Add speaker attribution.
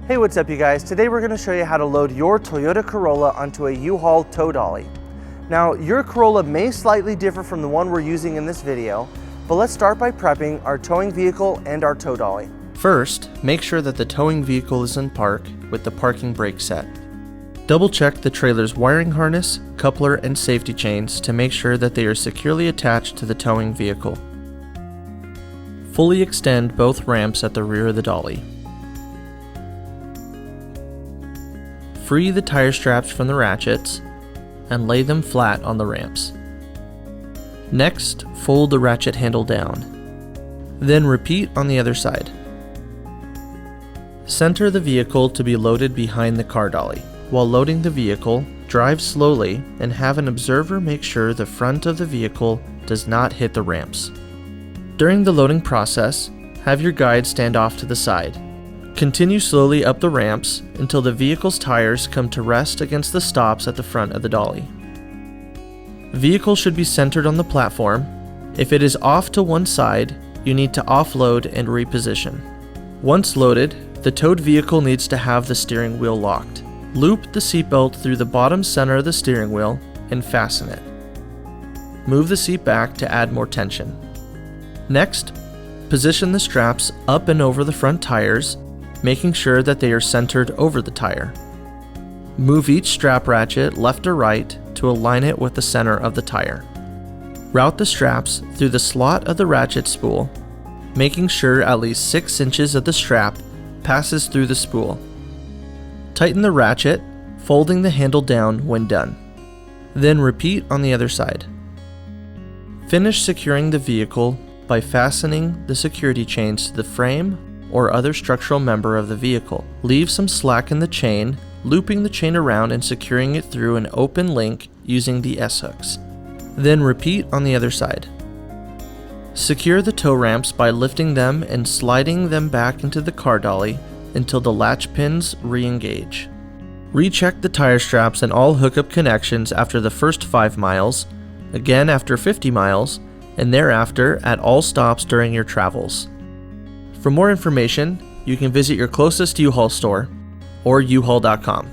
Speaker 1: Hey, what's up you guys? Today we're going to show you how to load your Toyota Corolla onto a U-Haul Tow Dolly. Now, your Corolla may slightly differ from the one we're using in this video, but let's start by prepping our towing vehicle and our tow dolly.
Speaker 2: First, make sure that the towing vehicle is in park with the parking brake set. Double check the trailer's wiring harness, coupler, and safety chains to make sure that they are securely attached to the towing vehicle. Fully extend both ramps at the rear of the dolly. Free the tire straps from the ratchets and lay them flat on the ramps. Next, fold the ratchet handle down. Then repeat on the other side. Center the vehicle to be loaded behind the car dolly. While loading the vehicle, drive slowly and have an observer make sure the front of the vehicle does not hit the ramps. During the loading process, have your guide stand off to the side. Continue slowly up the ramps until the vehicle's tires come to rest against the stops at the front of the dolly. The vehicle should be centered on the platform. If it is off to one side, you need to offload and reposition. Once loaded, the towed vehicle needs to have the steering wheel locked. Loop the seatbelt through the bottom center of the steering wheel and fasten it. Move the seat back to add more tension. Next, position the straps up and over the front tires, making sure that they are centered over the tire. Move each strap ratchet left or right to align it with the center of the tire. Route the straps through the slot of the ratchet spool, making sure at least 6 inches of the strap passes through the spool. Tighten the ratchet, folding the handle down when done. Then repeat on the other side. Finish securing the vehicle by fastening the security chains to the frame or other structural member of the vehicle. Leave some slack in the chain, looping the chain around and securing it through an open link using the S-hooks. Then repeat on the other side. Secure the tow ramps by lifting them and sliding them back into the car dolly until the latch pins re-engage. Recheck the tire straps and all hookup connections after the first 5 miles, again after 50 miles, and thereafter at all stops during your travels. For more information, you can visit your closest U-Haul store or uhaul.com.